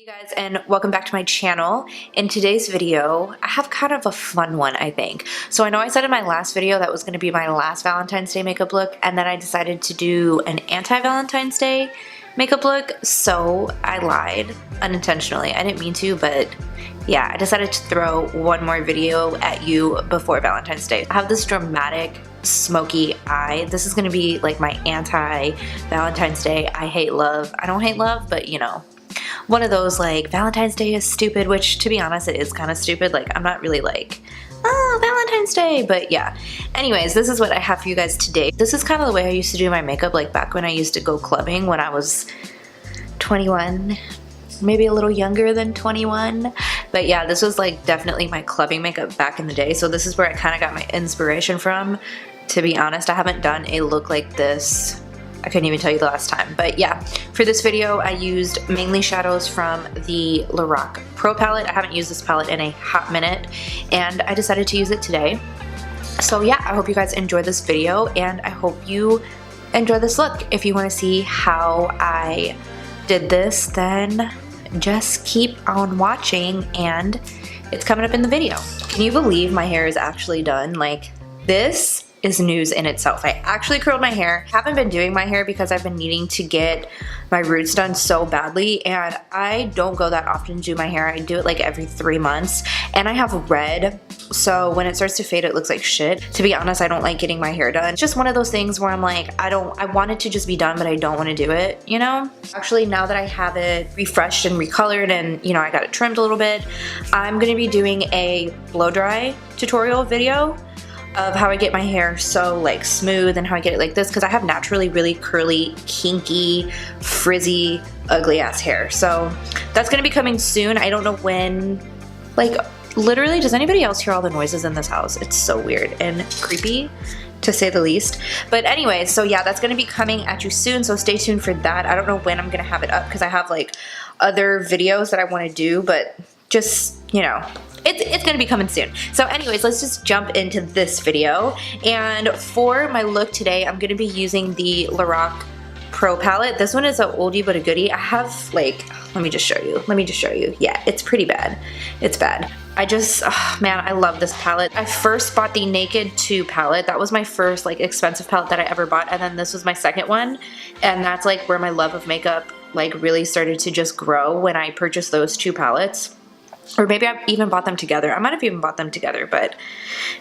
Hey guys, and welcome back to my channel. In today's video, I have kind of a fun one, I think. So I know I said in my last video that was going to be my last Valentine's Day makeup look, and then I decided to do an anti-Valentine's Day makeup look, so I lied unintentionally. I didn't mean to, but yeah, I decided to throw one more video at you before Valentine's Day. I have this dramatic smoky eye. This is going to be like my anti-Valentine's Day. I hate love. I don't hate love, but you know, one of those like Valentine's Day is stupid, which to be honest it is kind of stupid. Like I'm not really like, oh, Valentine's Day, but yeah. Anyways, this is what I have for you guys today. This is kind of the way I used to do my makeup like back when I used to go clubbing when I was 21, maybe a little younger than 21. But yeah, this was like definitely my clubbing makeup back in the day. So this is where I kind of got my inspiration from. To be honest, I haven't done a look like this, I couldn't even tell you the last time. But yeah, for this video I used mainly shadows from the Lorac Pro Palette. I haven't used this palette in a hot minute and I decided to use it today. So yeah, I hope you guys enjoy this video and I hope you enjoy this look. If you want to see how I did this, then just keep on watching and it's coming up in the video. Can you believe my hair is actually done? Like, this is news in itself. I actually curled my hair. Haven't been doing my hair because I've been needing to get my roots done so badly and I don't go that often to do my hair. I do it like every 3 months and I have red, so when it starts to fade it looks like shit. To be honest, I don't like getting my hair done. It's just one of those things where I'm like, I want it to just be done but I don't want to do it, you know? Actually, now that I have it refreshed and recolored and you know, I got it trimmed a little bit, I'm gonna be doing a blow dry tutorial video of how I get my hair so like smooth and how I get it like this, because I have naturally really curly, kinky, frizzy, ugly ass hair. So that's gonna be coming soon. I don't know when. Like literally, does anybody else hear all the noises in this house? It's so weird and creepy to say the least. But anyway, so yeah, that's gonna be coming at you soon, so stay tuned for that. I don't know when I'm gonna have it up because I have like other videos that I want to do, but just, you know, it's gonna be coming soon. So anyways, let's just jump into this video. And for my look today, I'm gonna be using the Lorac Pro Palette. This one is an oldie but a goodie. I have like, let me just show you. Yeah, it's pretty bad. It's bad. I just, oh man, I love this palette. I first bought the Naked 2 palette. That was my first like expensive palette that I ever bought, and then this was my second one. And that's like where my love of makeup like really started to just grow, when I purchased those two palettes. Or maybe I even bought them together. I might have even bought them together, but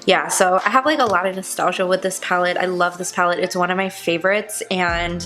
yeah, so I have like a lot of nostalgia with this palette. I love this palette. It's one of my favorites and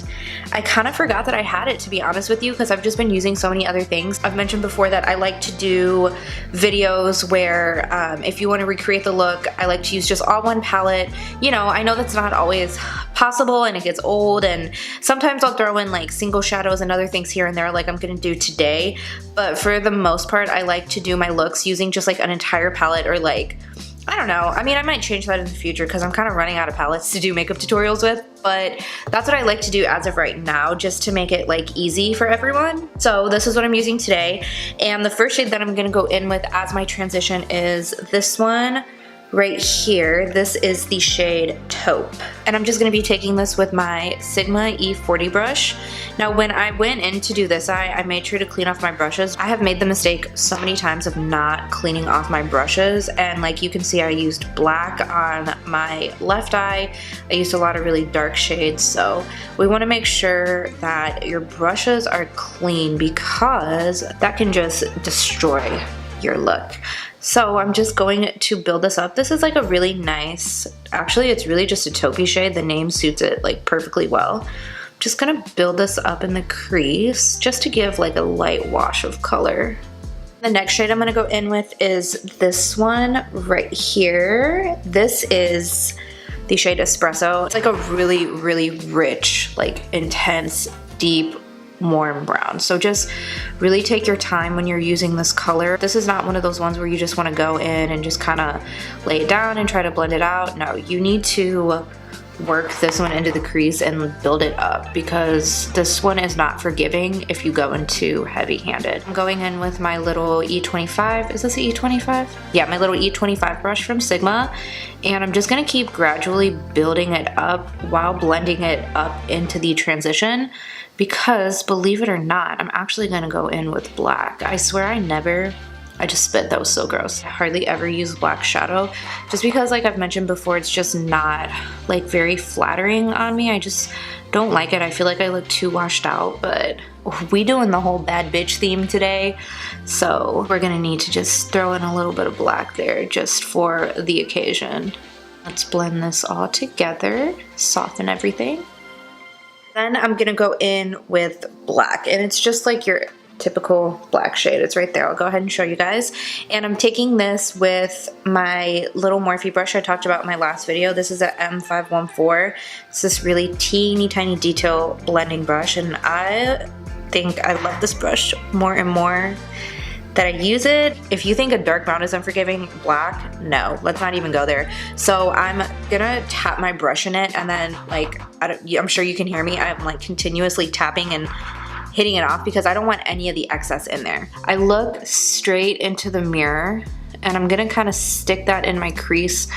I kind of forgot that I had it, to be honest with you, because I've just been using so many other things. I've mentioned before that I like to do videos where if you want to recreate the look, I like to use just all one palette. You know, I know that's not always possible and it gets old, and sometimes I'll throw in like single shadows and other things here and there like I'm gonna do today, but for the most part I like to do my looks using just like an entire palette, or like, I don't know, I mean I might change that in the future because I'm kind of running out of palettes to do makeup tutorials with, but that's what I like to do as of right now, just to make it like easy for everyone. So this is what I'm using today, and the first shade that I'm gonna go in with as my transition is this one right here. This is the shade Taupe, and I'm just going to be taking this with my Sigma E40 brush. Now when I went in to do this eye, I made sure to clean off my brushes. I have made the mistake so many times of not cleaning off my brushes, and like you can see I used black on my left eye. I used a lot of really dark shades, so we want to make sure that your brushes are clean because that can just destroy your look. So I'm just going to build this up. This is like a really nice, actually it's really just a taupey shade. The name suits it like perfectly well. I'm just gonna build this up in the crease just to give like a light wash of color. The next shade I'm gonna go in with is this one right here. This is the shade Espresso. It's like a really, really rich, like intense, deep, warm brown. So just really take your time when you're using this color. This is not one of those ones where you just want to go in and just kind of lay it down and try to blend it out. No, you need to work this one into the crease and build it up, because this one is not forgiving if you go in too heavy-handed. I'm going in with my little E25. Is this an E25? Yeah, my little E25 brush from Sigma, and I'm just gonna keep gradually building it up while blending it up into the transition, because believe it or not, I'm actually gonna go in with black. I swear I just spit, that was so gross. I hardly ever use black shadow just because, like I've mentioned before, it's just not like very flattering on me. I just don't like it. I feel like I look too washed out, but we doing the whole bad bitch theme today, so we're gonna need to just throw in a little bit of black there just for the occasion. Let's blend this all together, soften everything. Then I'm gonna go in with black, and it's just like your typical black shade. It's right there. I'll go ahead and show you guys. And I'm taking this with my little Morphe brush I talked about in my last video. This is a M514. It's this really teeny tiny detail blending brush, and I think I love this brush more and more that I use it. If you think a dark brown is unforgiving, black, no, let's not even go there. So I'm gonna tap my brush in it, and then like, I'm sure you can hear me, I'm like continuously tapping and hitting it off because I don't want any of the excess in there. I look straight into the mirror, and I'm gonna kind of stick that in my crease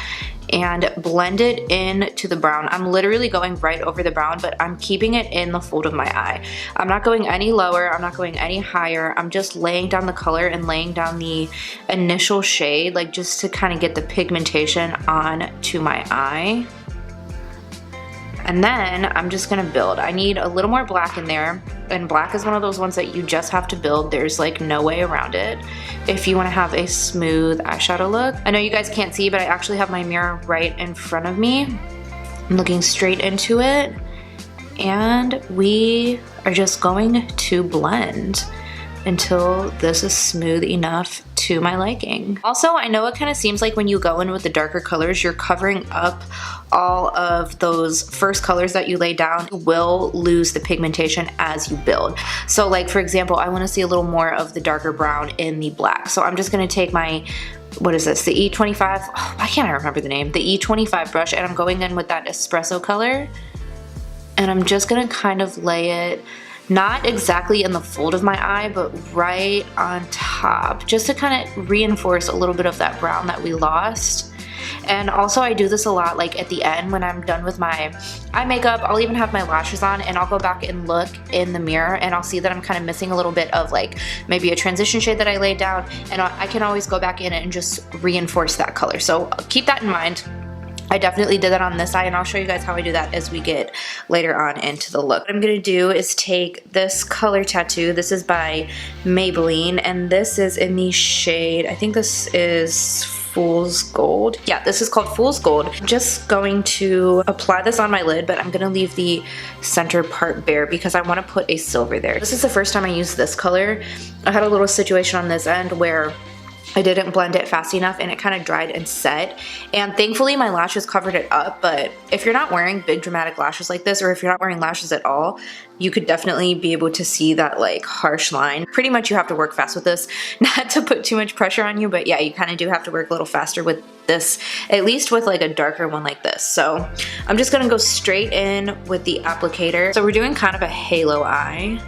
and blend it into the brown. I'm literally going right over the brown, but I'm keeping it in the fold of my eye. I'm not going any lower, I'm not going any higher. I'm just laying down the color and laying down the initial shade, like just to kind of get the pigmentation on to my eye. And then I'm just gonna build. I need a little more black in there, and black is one of those ones that you just have to build. There's like no way around it if you wanna have a smooth eyeshadow look. I know you guys can't see, but I actually have my mirror right in front of me. I'm looking straight into it, and we are just going to blend until this is smooth enough to my liking. Also, I know it kind of seems like when you go in with the darker colors, you're covering up all of those first colors that you lay down. You will lose the pigmentation as you build. So like, for example, I want to see a little more of the darker brown in the black. So I'm just going to take my, what is this, the E25, oh, why can't I remember the name? The E25 brush, and I'm going in with that espresso color, and I'm just going to kind of lay it not exactly in the fold of my eye, but right on top, just to kind of reinforce a little bit of that brown that we lost. And also I do this a lot, like at the end when I'm done with my eye makeup, I'll even have my lashes on, and I'll go back and look in the mirror, and I'll see that I'm kind of missing a little bit of like maybe a transition shade that I laid down, and I can always go back in and just reinforce that color. So keep that in mind. I definitely did that on this eye, and I'll show you guys how I do that as we get later on into the look. What I'm gonna do is take this color tattoo. This is by Maybelline, and this is in the shade, I think this is Fool's Gold. Yeah, this is called Fool's Gold. I'm just going to apply this on my lid, but I'm gonna leave the center part bare because I wanna put a silver there. This is the first time I used this color. I had a little situation on this end where I didn't blend it fast enough and it kind of dried and set, and thankfully my lashes covered it up. But if you're not wearing big dramatic lashes like this, or if you're not wearing lashes at all, you could definitely be able to see that like harsh line. Pretty much you have to work fast with this, not to put too much pressure on you, but yeah, you kind of do have to work a little faster with this, at least with like a darker one like this. So I'm just gonna go straight in with the applicator. So we're doing kind of a halo eye.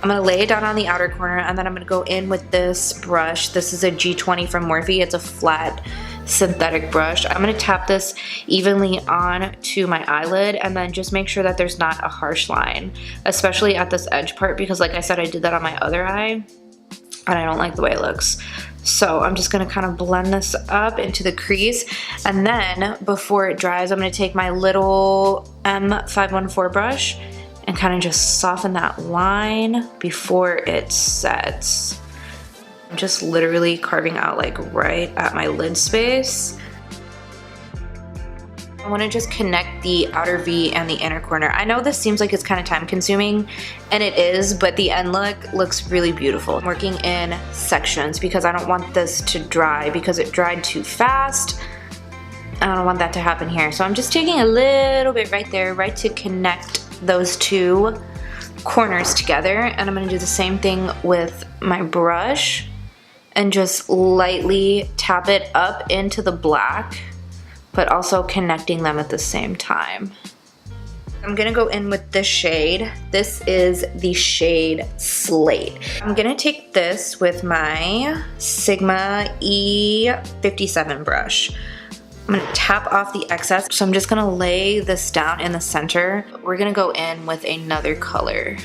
I'm gonna lay it down on the outer corner, and then I'm gonna go in with this brush. This is a G20 from Morphe. It's a flat synthetic brush. I'm gonna tap this evenly on to my eyelid, and then just make sure that there's not a harsh line, especially at this edge part, because like I said, I did that on my other eye, and I don't like the way it looks. So I'm just gonna kind of blend this up into the crease, and then before it dries, I'm gonna take my little M514 brush and kind of just soften that line before it sets. I'm just literally carving out like right at my lid space. I want to just connect the outer V and the inner corner. I know this seems like it's kind of time consuming, and it is, but the end look looks really beautiful. I'm working in sections because I don't want this to dry because it dried too fast. I don't want that to happen here. So I'm just taking a little bit right there, right to connect those two corners together, and I'm going to do the same thing with my brush and just lightly tap it up into the black, but also connecting them at the same time. I'm gonna go in with this shade. This is the shade Slate. I'm gonna take this with my Sigma E57 brush. I'm gonna tap off the excess. So I'm just gonna lay this down in the center. We're gonna go in with another color.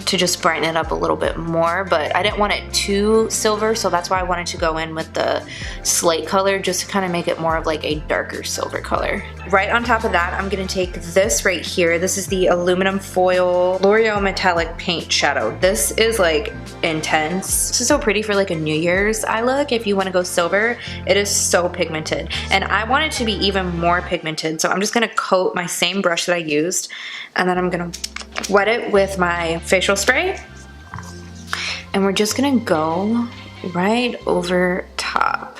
to just brighten it up a little bit more, but I didn't want it too silver, so that's why I wanted to go in with the slate color just to kind of make it more of like a darker silver color. Right on top of that, I'm gonna take this right here. This is the aluminum foil L'Oreal metallic paint shadow. This is like intense. This is so pretty for like a New Year's eye look if you want to go silver. It is so pigmented, and I want it to be even more pigmented, so I'm just gonna coat my same brush that I used, and then I'm gonna wet it with my facial spray, and we're just gonna go right over top.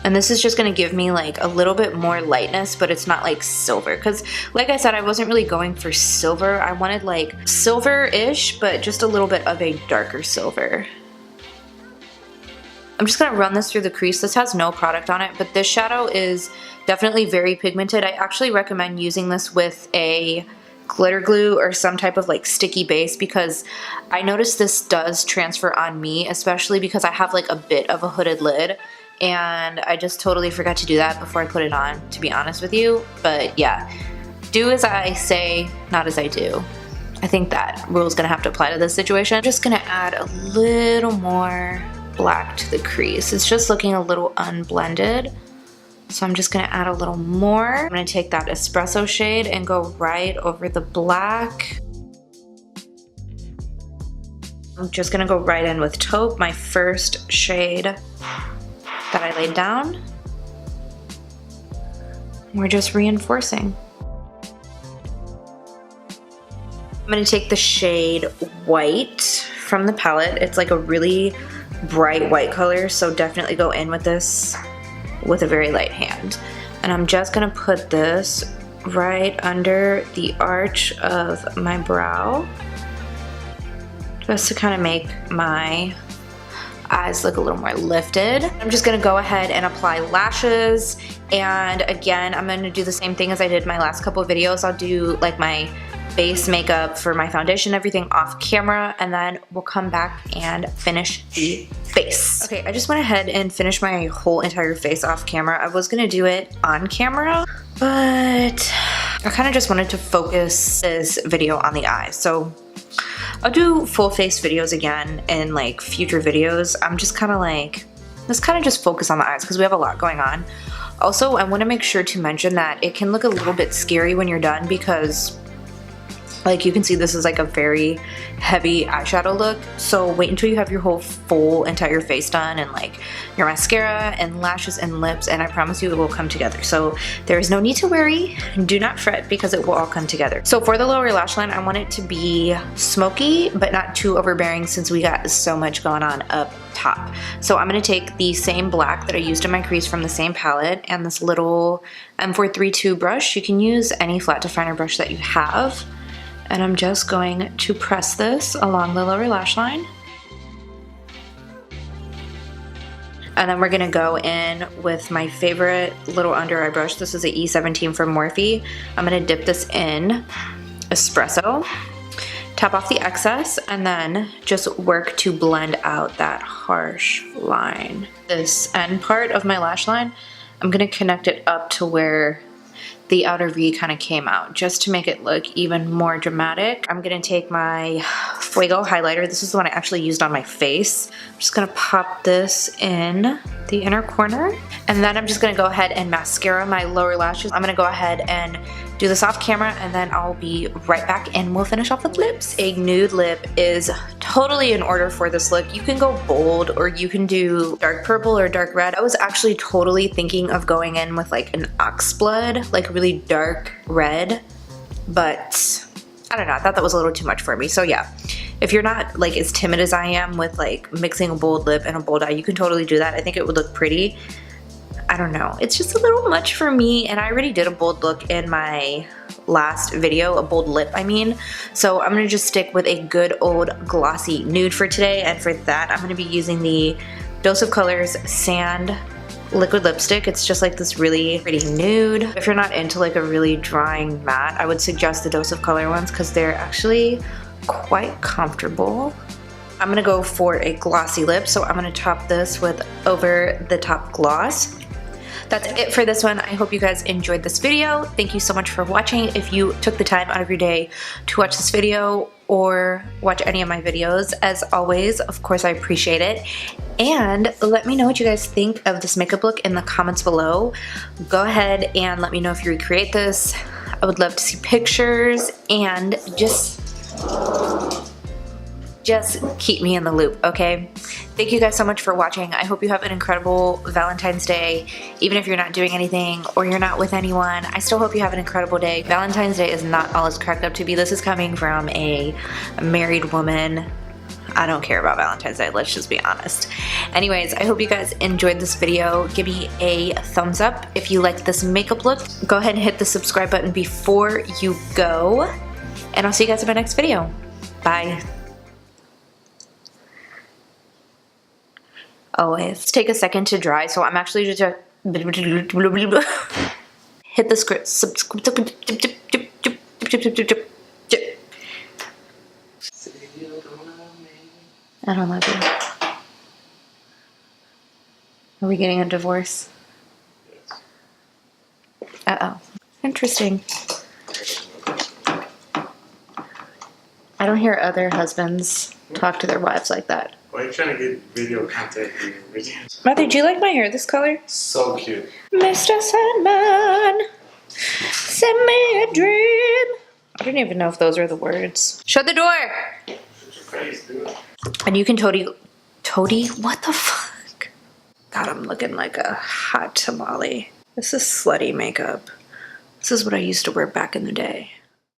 And this is just gonna give me like a little bit more lightness, but it's not like silver, because like I said, I wasn't really going for silver. I wanted like silver-ish, but just a little bit of a darker silver. I'm just gonna run this through the crease. This has no product on it, but this shadow is definitely very pigmented. I actually recommend using this with a glitter glue or some type of like sticky base, because I noticed this does transfer on me, especially because I have like a bit of a hooded lid, and I just totally forgot to do that before I put it on, to be honest with you. But yeah, do as I say, not as I do. I think that rule is gonna have to apply to this situation. I'm just gonna add a little more black to the crease. It's just looking a little unblended, so I'm just gonna add a little more. I'm gonna take that Espresso shade and go right over the black. I'm just gonna go right in with Taupe, my first shade that I laid down. We're just reinforcing. I'm gonna take the shade White from the palette. It's like a really bright white color, so definitely go in with this with a very light hand. And I'm just gonna put this right under the arch of my brow, just to kind of make my eyes look a little more lifted. I'm just gonna go ahead and apply lashes, and again, I'm gonna do the same thing as I did my last couple of videos. I'll do like my base makeup for my foundation, everything off camera, and then we'll come back and finish the face. Okay, I just went ahead and finished my whole entire face off camera. I was gonna do it on camera, but I kind of just wanted to focus this video on the eyes. So I'll do full face videos again in like future videos. I'm just kind of like, let's kind of just focus on the eyes because we have a lot going on. Also, I want to make sure to mention that it can look a little bit scary when you're done, because like you can see, this is like a very heavy eyeshadow look. So wait until you have your whole full entire face done, and like your mascara and lashes and lips, and I promise you it will come together. So there is no need to worry, do not fret, because it will all come together. So for the lower lash line, I want it to be smoky but not too overbearing, since we got so much going on up top. So I'm going to take the same black that I used in my crease from the same palette and this little M432 brush. You can use any flat definer brush that you have. And I'm just going to press this along the lower lash line. And then we're gonna go in with my favorite little under eye brush. This is a E17 from Morphe. I'm gonna dip this in Espresso, tap off the excess, and then just work to blend out that harsh line. This end part of my lash line, I'm gonna connect it up to where the outer V kind of came out, just to make it look even more dramatic. I'm gonna take my Fuego Highlighter. This is the one I actually used on my face. I'm just gonna pop this in the inner corner, and then I'm just gonna go ahead and mascara my lower lashes. I'm gonna go ahead and do this off camera, and then I'll be right back and we'll finish off with lips. A nude lip is totally in order for this look. You can go bold, or you can do dark purple or dark red. I was actually totally thinking of going in with like an ox blood, like really dark red, but I don't know, I thought that was a little too much for me. So yeah, if you're not like as timid as I am with like mixing a bold lip and a bold eye, you can totally do that. I think it would look pretty. I don't know, it's just a little much for me, and I already did a bold look in my last video, a bold lip I mean, so I'm gonna just stick with a good old glossy nude for today. And for that, I'm gonna be using the Dose of Colors Sand liquid lipstick. It's just like this really pretty nude. If you're not into like a really drying matte, I would suggest the Dose of Color ones, because they're actually quite comfortable. I'm gonna go for a glossy lip, so I'm gonna top this with Over the Top Gloss. That's it for this one. I hope you guys enjoyed this video. Thank you so much for watching. If you took the time out of your day to watch this video, or watch any of my videos. As always, of course, I appreciate it. And let me know what you guys think of this makeup look in the comments below. Go ahead and let me know if you recreate this. I would love to see pictures, and just keep me in the loop, okay? Thank you guys so much for watching. I hope you have an incredible Valentine's Day. Even if you're not doing anything or you're not with anyone, I still hope you have an incredible day. Valentine's Day is not all it's cracked up to be. This is coming from a married woman. I don't care about Valentine's Day, let's just be honest. Anyways, I hope you guys enjoyed this video. Give me a thumbs up if you liked this makeup look. Go ahead and hit the subscribe button before you go. And I'll see you guys in my next video. Bye. Always take a second to dry, so I'm actually just hit the script. I don't love you. Are we getting a divorce? Uh-oh. Interesting. I don't hear other husbands talk to their wives like that. Why are you trying to get video content in your videos? Matthew, do you like my hair this color? So cute. Mr. Sandman, send me a dream. I don't even know if those are the words. Shut the door! Shut your face, dude. And you can toady, what the fuck? God, I'm looking like a hot tamale. This is slutty makeup. This is what I used to wear back in the day.